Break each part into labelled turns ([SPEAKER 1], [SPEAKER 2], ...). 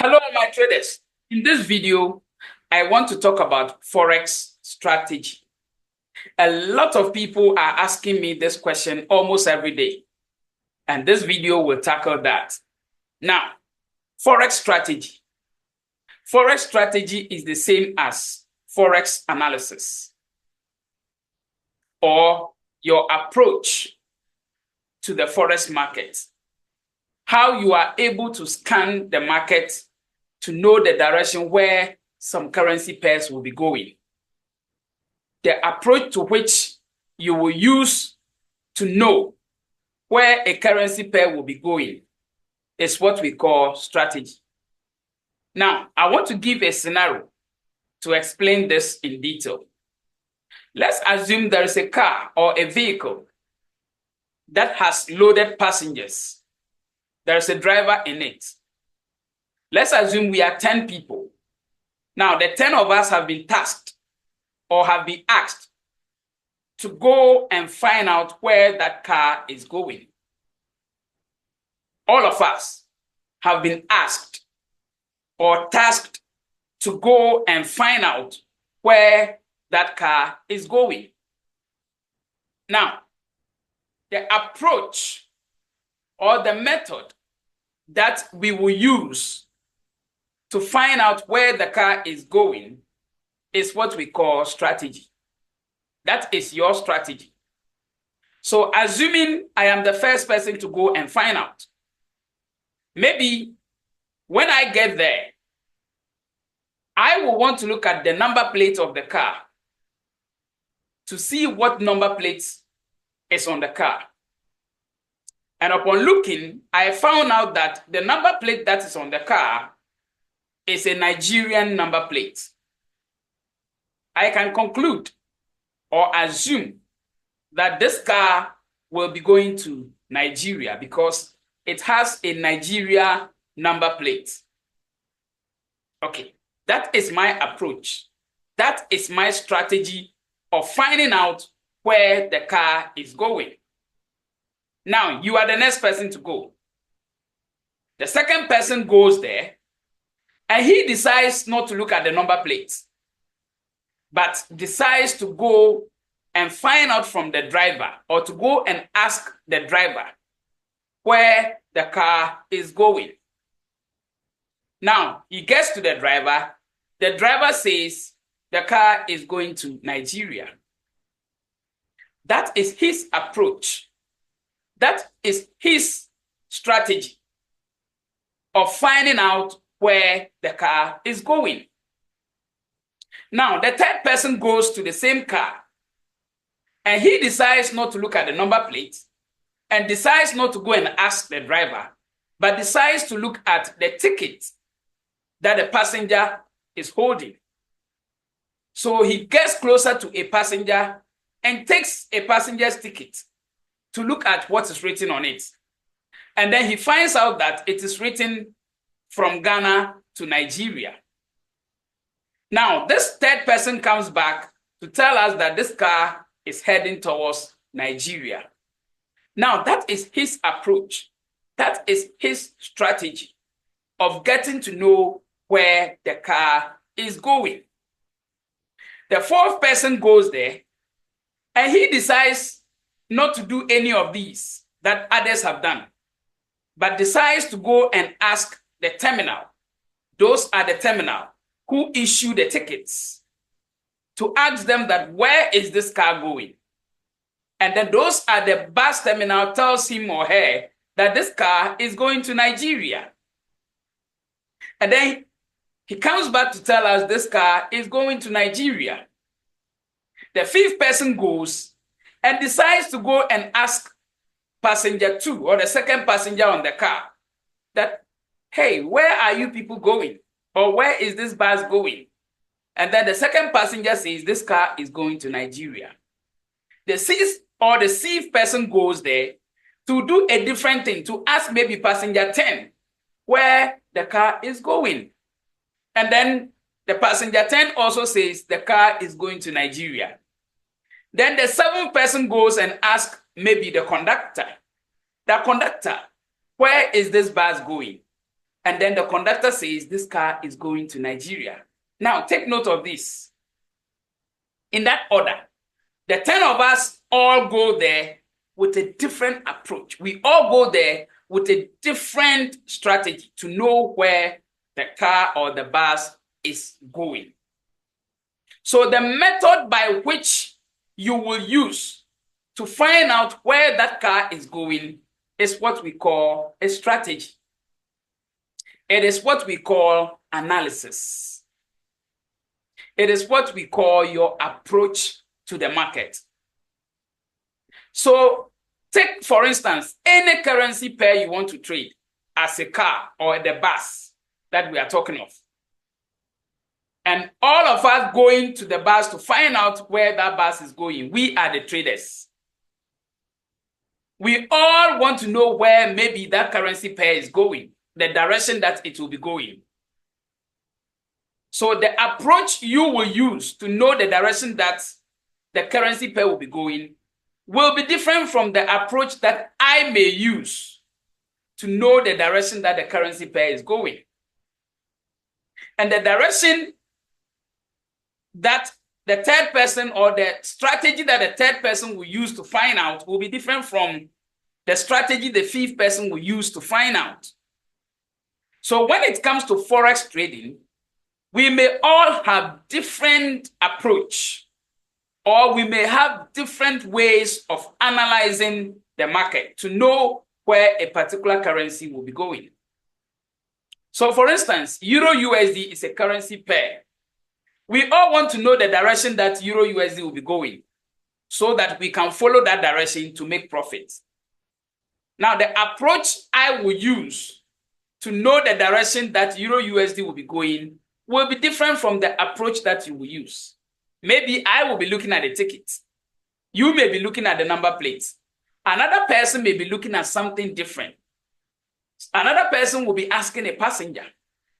[SPEAKER 1] Hello, my traders. In this video, I want to talk about Forex strategy. A lot of people are asking me this question almost every day, and this video will tackle that. Now, Forex strategy. Forex strategy is the same as Forex analysis, or your approach to the Forex market. How you are able to scan the market to know the direction where some currency pairs will be going. The approach to which you will use to know where a currency pair will be going is what we call strategy. Now, I want to give a scenario to explain this in detail. Let's assume there is a car or a vehicle that has loaded passengers. There is a driver in it. Let's assume we are 10 people. Now, the 10 of us have been tasked or have been asked to go and find out where that car is going. All of us have been asked or tasked to go and find out where that car is going. Now, the approach or the method that we will use to find out where the car is going is what we call strategy. That is your strategy. So assuming I am the first person to go and find out, maybe when I get there, I will want to look at the number plate of the car to see what number plate is on the car. And upon looking, I found out that the number plate that is on the car is a Nigerian number plate. I can conclude or assume that this car will be going to Nigeria because it has a Nigeria number plate. Okay, that is my approach. That is my strategy of finding out where the car is going. Now, you are the next person to go. The second person goes there, and he decides not to look at the number plates, but decides to go and find out from the driver or to go and ask the driver where the car is going. Now, he gets to the driver says the car is going to Nigeria. That is his approach. That is his strategy of finding out where the car is going. Now, the third person goes to the same car, and he decides not to look at the number plate and decides not to go and ask the driver, but decides to look at the ticket that the passenger is holding. So he gets closer to a passenger and takes a passenger's ticket to look at what is written on it. And then he finds out that it is written from Ghana to Nigeria. Now, this third person comes back to tell us that this car is heading towards Nigeria. Now, that is his approach. That is his strategy of getting to know where the car is going. The fourth person goes there, and he decides not to do any of these that others have done, but decides to go and ask the terminal. Those are the terminal who issue the tickets, to ask them that where is this car going? And then those are the bus terminal tells him or her that this car is going to Nigeria. And then he comes back to tell us this car is going to Nigeria. The fifth person goes and decides to go and ask passenger 2 or the second passenger on the car that, hey, where are you people going? Or where is this bus going? And then the second passenger says this car is going to Nigeria. The sixth or the seventh person goes there to do a different thing, to ask maybe passenger 10 where the car is going. And then the passenger 10 also says the car is going to Nigeria. Then the seventh person goes and asks maybe the conductor, where is this bus going? And then the conductor says this car is going to Nigeria. Now, take note of this. In that order, the 10 of us all go there with a different approach. We all go there with a different strategy to know where the car or the bus is going. So the method by which you will use to find out where that car is going is what we call a strategy. It is what we call analysis. It is what we call your approach to the market. So take, for instance, any currency pair you want to trade as a car or the bus that we are talking of. And all of us going to the bus to find out where that bus is going. We are the traders. We all want to know where maybe that currency pair is going, the direction that it will be going. So the approach you will use to know the direction that the currency pair will be going will be different from the approach that I may use to know the direction that the currency pair is going. And the direction that the third person or the strategy that the third person will use to find out will be different from the strategy the fifth person will use to find out. So when it comes to Forex trading, we may all have different approach, or we may have different ways of analyzing the market to know where a particular currency will be going. So for instance, Euro USD is a currency pair. We all want to know the direction that Euro USD will be going so that we can follow that direction to make profits. Now, the approach I will use to know the direction that Euro USD will be going will be different from the approach that you will use. Maybe I will be looking at the ticket. You may be looking at the number plates. Another person may be looking at something different. Another person will be asking a passenger.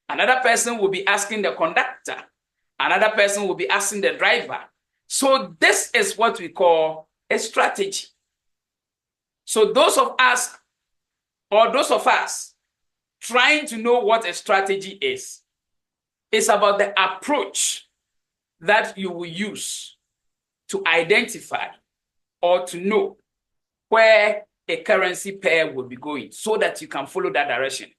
[SPEAKER 1] Another person will be asking the conductor. Another person will be asking the driver. So this is what we call a strategy. So those of us trying to know what a strategy is, it's about the approach that you will use to identify or to know where a currency pair will be going so that you can follow that direction.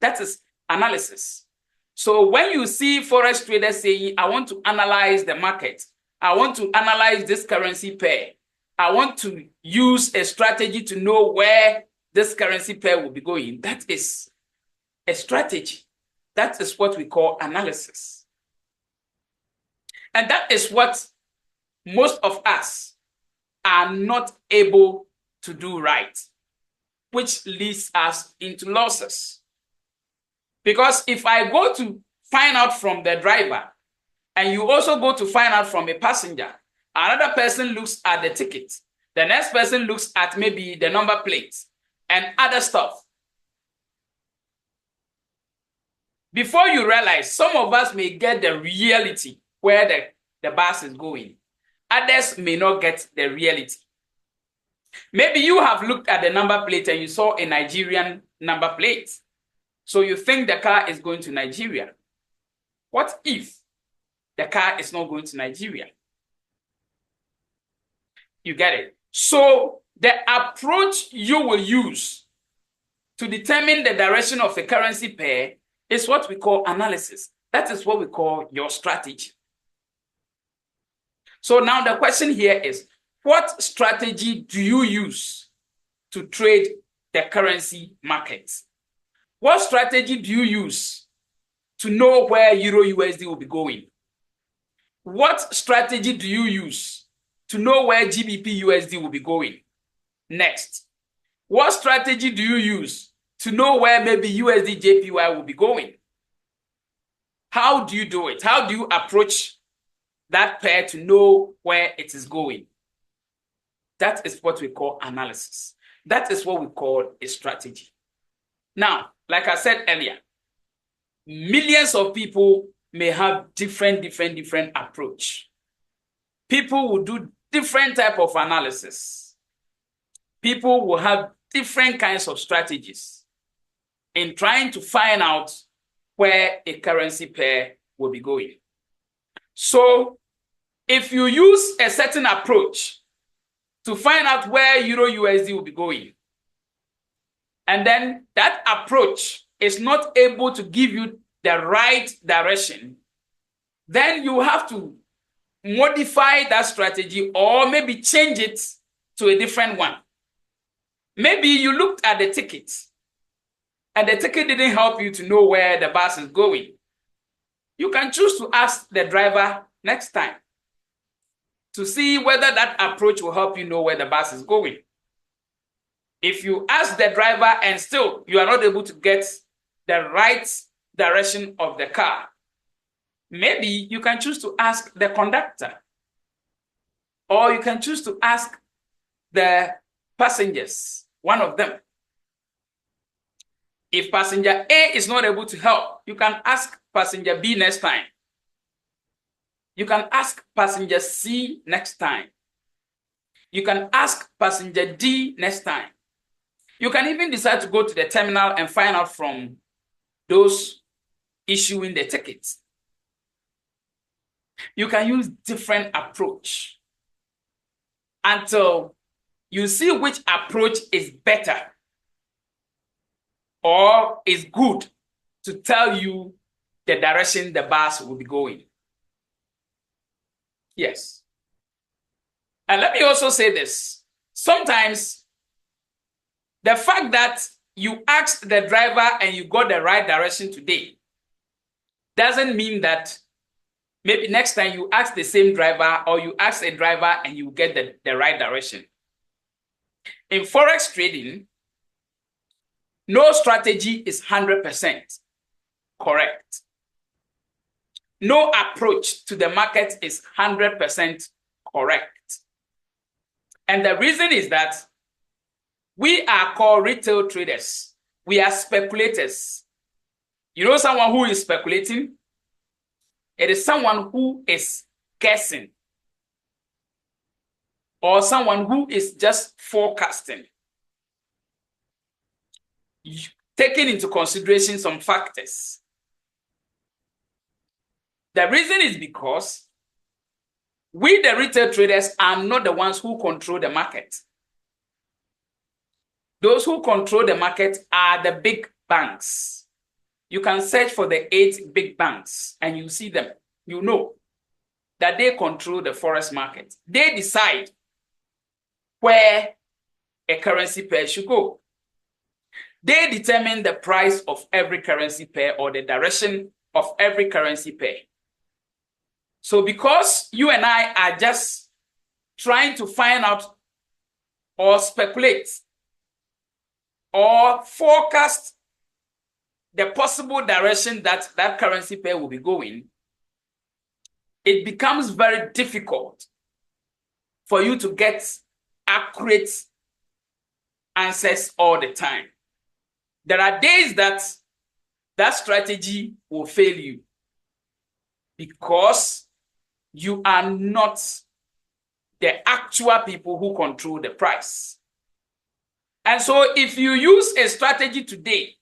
[SPEAKER 1] That is analysis. So when you see Forex traders saying, I want to analyze the market, I want to analyze this currency pair, I want to use a strategy to know where this currency pair will be going, that is a strategy. That is what we call analysis. And that is what most of us are not able to do right, which leads us into losses. Because if I go to find out from the driver, and you also go to find out from a passenger, another person looks at the ticket, the next person looks at maybe the number plates and other stuff. Before you realize, some of us may get the reality where the bus is going. Others may not get the reality. Maybe you have looked at the number plate and you saw a Nigerian number plate. So you think the car is going to Nigeria. What if the car is not going to Nigeria? You get it? So the approach you will use to determine the direction of a currency pair is what we call analysis. That is what we call your strategy. So now the question here is, what strategy do you use to trade the currency markets? What strategy do you use to know where Euro USD will be going? What strategy do you use to know where GBP USD will be going? Next, what strategy do you use to know where maybe USD JPY will be going? How do you do it? How do you approach that pair to know where it is going? That is what we call analysis. That is what we call a strategy. Now, like I said earlier, millions of people may have different approach. People will do different type of analysis. People will have different kinds of strategies. in trying to find out where a currency pair will be going. So if you use a certain approach to find out where Euro USD will be going, and then that approach is not able to give you the right direction, then you have to modify that strategy or maybe change it to a different one. Maybe you looked at the ticket and the ticket didn't help you to know where the bus is going. You can choose to ask the driver next time to see whether that approach will help you know where the bus is going. If you ask the driver and still you are not able to get the right direction of the car, maybe you can choose to ask the conductor, or you can choose to ask the passengers, one of them. If passenger A is not able to help, you can ask passenger B next time. You can ask passenger C next time. You can ask passenger D next time. You can even decide to go to the terminal and find out from those issuing the tickets. You can use different approach until you see which approach is better or is good to tell you the direction the bus will be going. Yes. And let me also say this. Sometimes the fact that you asked the driver and you got the right direction today doesn't mean that maybe next time you ask the same driver or you ask a driver and you get the right direction. In Forex trading, no strategy is 100% correct. No approach to the market is 100% correct. And the reason is that we are called retail traders. We are speculators. You know someone who is speculating? It is someone who is guessing, or someone who is just forecasting, taking into consideration some factors. The reason is because we, the retail traders, are not the ones who control the market. Those who control the market are the big banks. You can search for the 8 big banks and you see them. You know that they control the forex market. They decide where a currency pair should go. They determine the price of every currency pair or the direction of every currency pair. So because you and I are just trying to find out or speculate or forecast the possible direction that that currency pair will be going, it becomes very difficult for you to get accurate answers all the time. There are days that that strategy will fail you because you are not the actual people who control the price. And so if you use a strategy today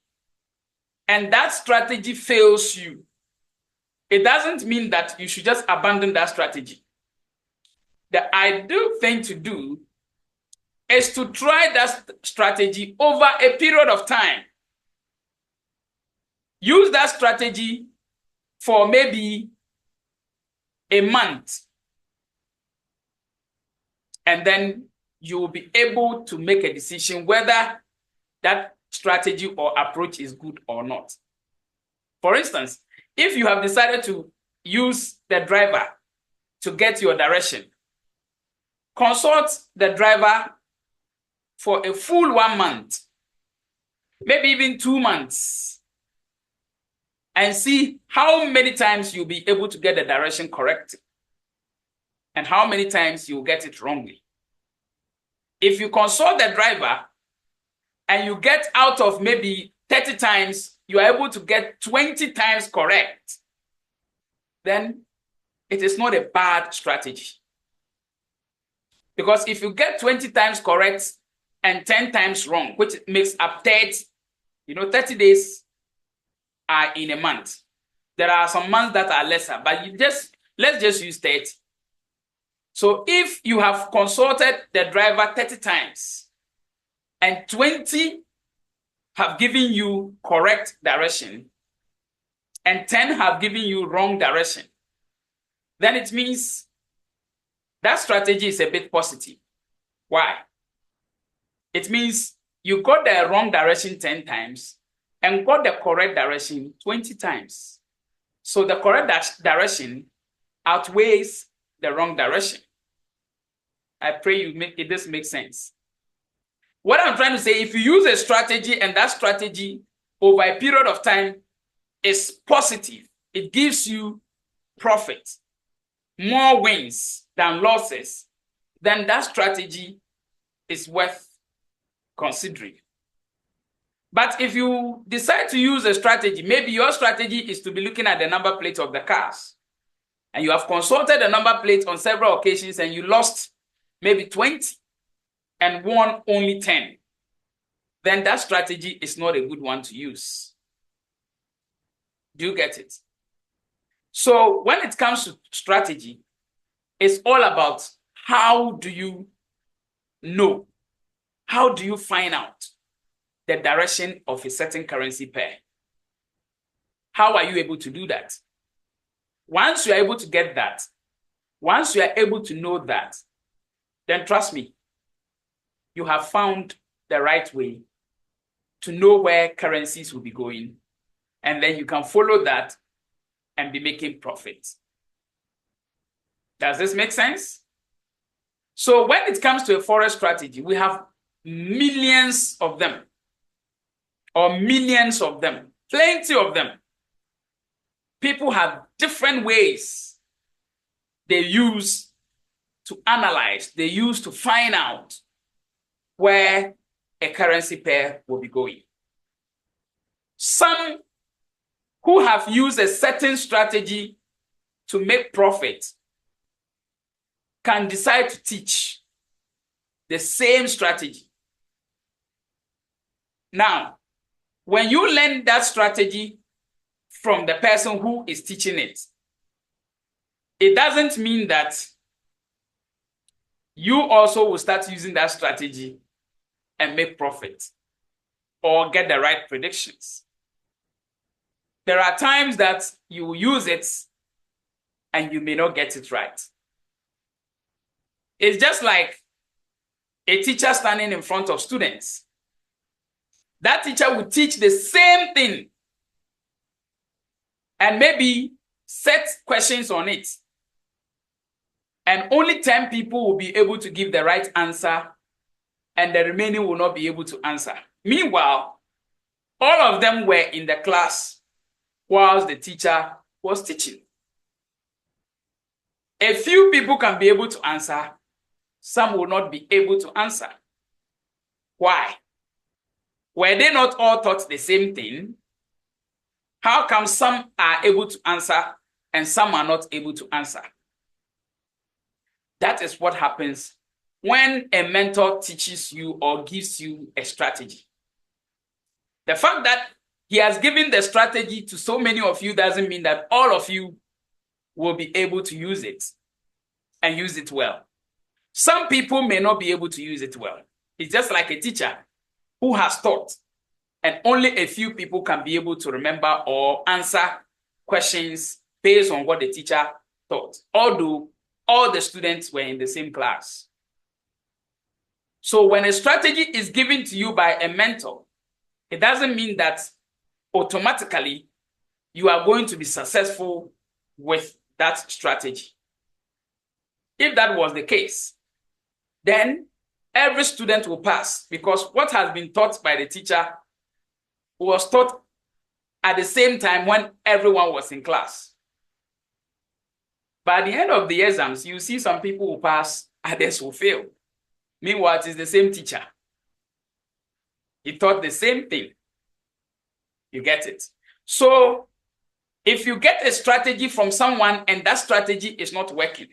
[SPEAKER 1] and that strategy fails you, it doesn't mean that you should just abandon that strategy. The ideal thing to do is to try that strategy over a period of time. Use that strategy for maybe a month, and then you will be able to make a decision whether that strategy or approach is good or not. For instance, if you have decided to use the driver to get your direction, consult the driver for a full 1 month, maybe even 2 months, and see how many times you'll be able to get the direction correct and how many times you'll get it wrongly. If you consult the driver and you get out of maybe 30 times, you are able to get 20 times correct, then it is not a bad strategy. Because if you get 20 times correct and 10 times wrong, which makes up 30, 30 days are in a month. There are some months that are lesser, but let's just use 30. So if you have consulted the driver 30 times and 20 have given you correct direction and 10 have given you wrong direction, then it means that strategy is a bit positive. Why? It means you got the wrong direction 10 times and got the correct direction 20 times. So the correct direction outweighs the wrong direction. I pray this makes sense. What I'm trying to say, if you use a strategy and that strategy over a period of time is positive, it gives you profit, more wins than losses, then that strategy is worth considering. But if you decide to use a strategy, maybe your strategy is to be looking at the number plate of the cars, and you have consulted the number plate on several occasions and you lost maybe 20 and won only 10, then that strategy is not a good one to use. Do you get it? So when it comes to strategy, it's all about how do you know? How do you find out the direction of a certain currency pair? How are you able to do that? Once you are able to get that, once you are able to know that, then trust me, you have found the right way to know where currencies will be going, and then you can follow that and be making profits. Does this make sense? So when it comes to a forex strategy, we have millions of them, or millions of them, plenty of them. People have different ways they use to analyze, they use to find out where a currency pair will be going. Some who have used a certain strategy to make profit can decide to teach the same strategy. Now, when you learn that strategy from the person who is teaching it, it doesn't mean that you also will start using that strategy and make profit or get the right predictions. There are times that you will use it and you may not get it right. It's just like a teacher standing in front of students. That teacher will teach the same thing and maybe set questions on it. And only 10 people will be able to give the right answer, and the remaining will not be able to answer. Meanwhile, all of them were in the class whilst the teacher was teaching. A few people can be able to answer, some will not be able to answer. Why? Were they not all taught the same thing? How come some are able to answer and some are not able to answer? That is what happens when a mentor teaches you or gives you a strategy. The fact that he has given the strategy to so many of you doesn't mean that all of you will be able to use it and use it well. Some people may not be able to use it well. It's just like a teacher who has taught, and only a few people can be able to remember or answer questions based on what the teacher taught, although all the students were in the same class. So when a strategy is given to you by a mentor, it doesn't mean that automatically you are going to be successful with that strategy. If that was the case, then every student will pass, because what has been taught by the teacher was taught at the same time when everyone was in class. But at the end of the exams, you see some people will pass, others will fail. Meanwhile, it is the same teacher. He taught the same thing. You get it? So, if you get a strategy from someone and that strategy is not working,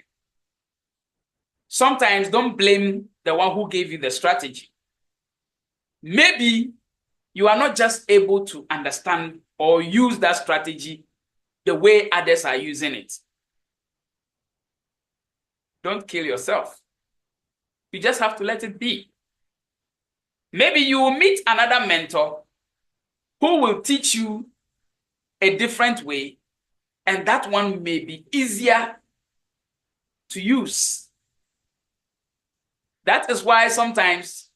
[SPEAKER 1] sometimes don't blame the one who gave you the strategy. Maybe you are not just able to understand or use that strategy the way others are using it. Don't kill yourself. You just have to let it be. Maybe you will meet another mentor who will teach you a different way, and that one may be easier to use. That is why sometimes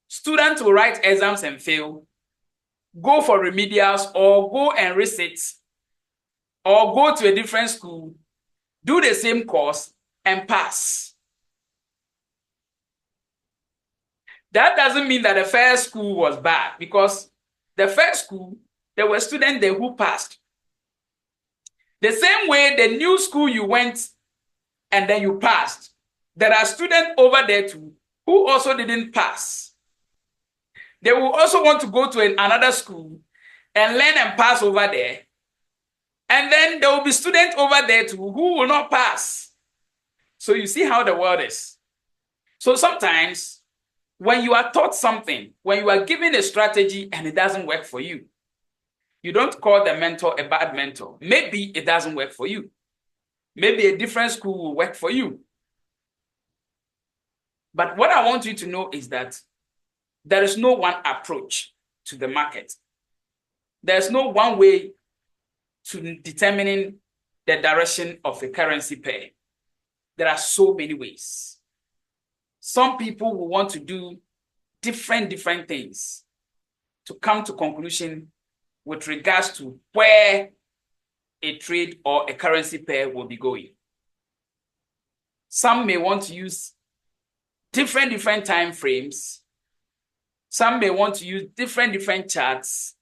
[SPEAKER 1] students will write exams and fail, go for remedials, or go and resit, or go to a different school, do the same course, and pass. That doesn't mean that the first school was bad, because the first school, there were students there who passed. The same way the new school you went and then you passed, there are students over there too who also didn't pass. They will also want to go to another school and learn and pass over there. And then there will be students over there too who will not pass. So you see how the world is. So sometimes when you are taught something, when you are given a strategy and it doesn't work for you, you don't call the mentor a bad mentor. Maybe it doesn't work for you. Maybe a different school will work for you. But what I want you to know is that there is no one approach to the market. There's no one way to determining the direction of a currency pair. There are so many ways. Some people will want to do different things to come to conclusion with regards to where a trade or a currency pair will be going. Some may want to use different time frames. Some may want to use different charts.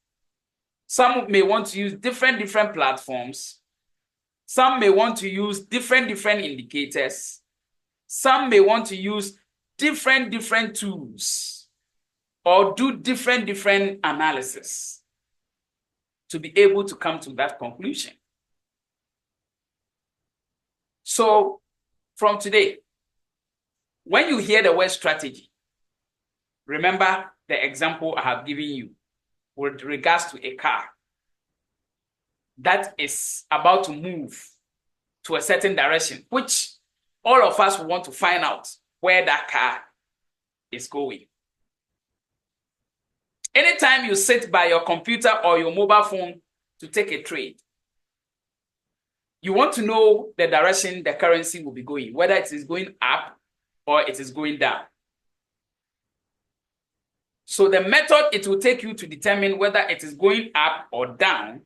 [SPEAKER 1] Some may want to use different platforms. Some may want to use different indicators. Some may want to use different tools or do different analysis to be able to come to that conclusion. So from today, when you hear the word strategy, remember the example I have given you with regards to a car that is about to move to a certain direction, which all of us want to find out where that car is going. Anytime you sit by your computer or your mobile phone to take a trade, you want to know the direction the currency will be going, whether it is going up or it is going down. So the method it will take you to determine whether it is going up or down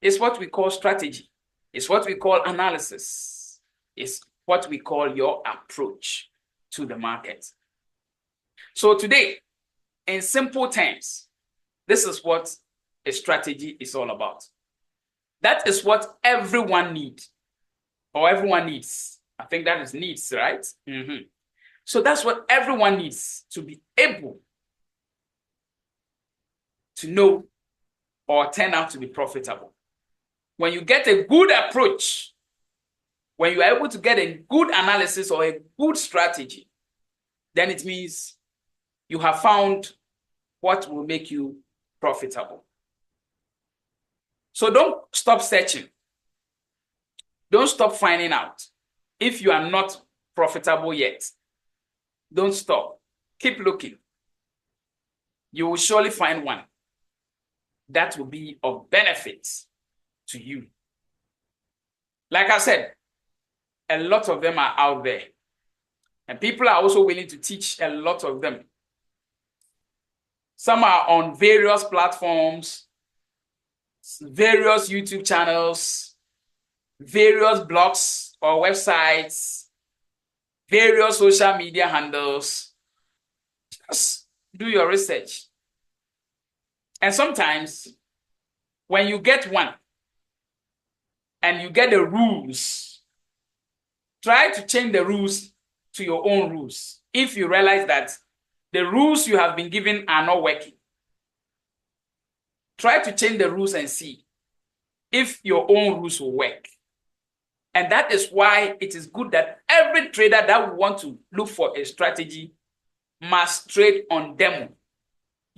[SPEAKER 1] is what we call strategy. It's what we call analysis. It's what we call your approach to the market. So today, in simple terms, this is what a strategy is all about. That is what everyone needs, or everyone needs. I think that is needs, right? So that's what everyone needs to be able to know or turn out to be profitable. When you get a good approach, when you are able to get a good analysis or a good strategy, then it means you have found what will make you profitable. So don't stop searching. Don't stop finding out. If you are not profitable yet, don't stop. Keep looking. You will surely find one that will be of benefit to you. Like I said, a lot of them are out there. And people are also willing to teach a lot of them. Some are on various platforms, various YouTube channels, various blogs or websites, various social media handles. Just do your research. And sometimes when you get one and you get the rules, try to change the rules to your own rules. If you realize that the rules you have been given are not working, try to change the rules and see if your own rules will work. And that is why it is good that every trader that will want to look for a strategy must trade on demo.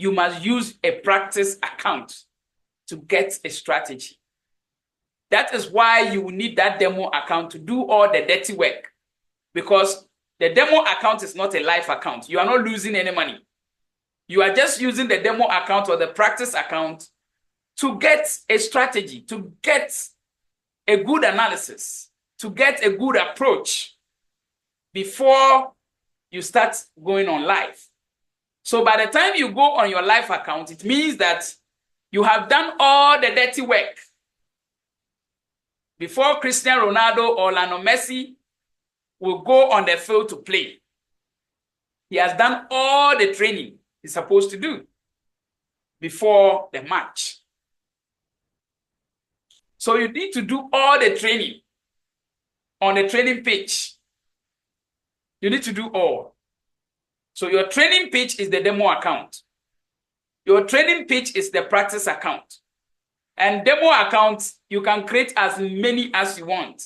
[SPEAKER 1] you must use a practice account to get a strategy. That is why you will need that demo account to do all the dirty work, because the demo account is not a live account. You are not losing any money. You are just using the demo account or the practice account to get a strategy, to get a good analysis, to get a good approach before you start going on live. So by the time you go on your live account, it means that you have done all the dirty work. Before Cristiano Ronaldo or Lionel Messi will go on the field to play, he has done all the training he's supposed to do before the match. So you need to do all the training on the training pitch. You need to do all. So your training pitch is the demo account. Your training pitch is the practice account. And demo accounts, you can create as many as you want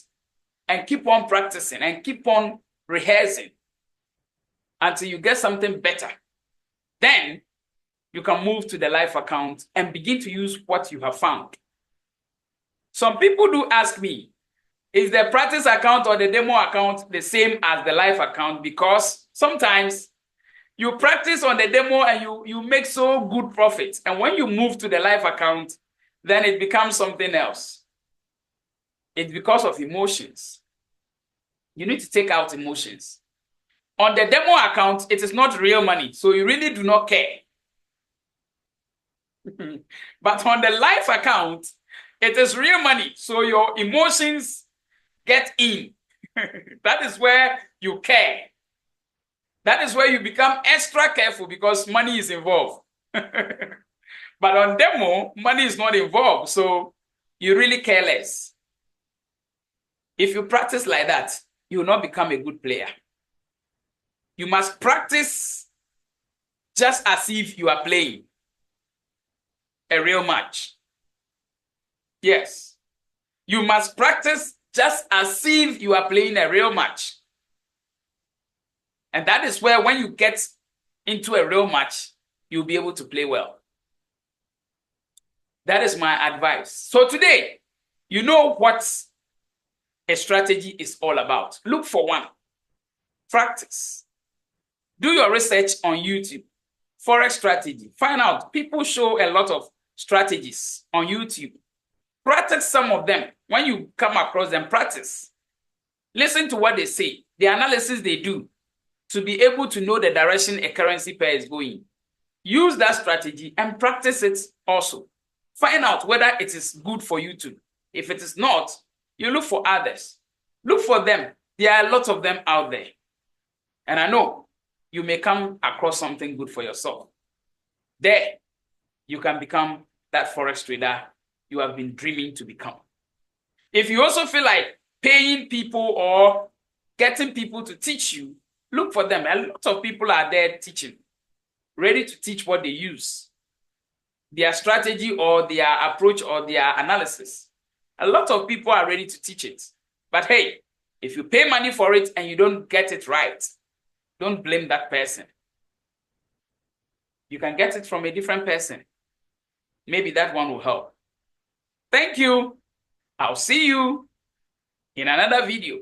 [SPEAKER 1] and keep on practicing and keep on rehearsing until you get something better. Then you can move to the live account and begin to use what you have found. Some people do ask me, is the practice account or the demo account the same as the live account? Because sometimes you practice on the demo and you make so good profits. And when you move to the live account, then it becomes something else. It's because of emotions. You need to take out emotions. On the demo account, it is not real money, so you really do not care. But on the live account, it is real money, so your emotions get in. That is where you care. That is where you become extra careful because money is involved. But on demo, money is not involved, so you really care less. If you practice like that, you will not become a good player. You must practice just as if you are playing a real match. Yes. You must practice just as if you are playing a real match. And that is where when you get into a real match, you'll be able to play well. That is my advice. So today, you know what a strategy is all about. Look for one. Practice. Do your research on YouTube. Forex strategy. Find out. People show a lot of strategies on YouTube. Practice some of them. When you come across them, practice. Listen to what they say, the analysis they do, to be able to know the direction a currency pair is going. Use that strategy and practice it also. Find out whether it is good for you too. If it is not, you look for others. Look for them. There are lots of them out there. And I know you may come across something good for yourself. There, you can become that Forex trader you have been dreaming to become. If you also feel like paying people or getting people to teach you, look for them. A lot of people are there teaching, ready to teach what they use, their strategy or their approach or their analysis. A lot of people are ready to teach it. But hey, if you pay money for it and you don't get it right, don't blame that person. You can get it from a different person. Maybe that one will help. Thank you. I'll see you in another video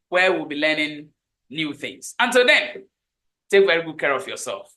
[SPEAKER 1] where we'll be learning new things. Until then, take very good care of yourself.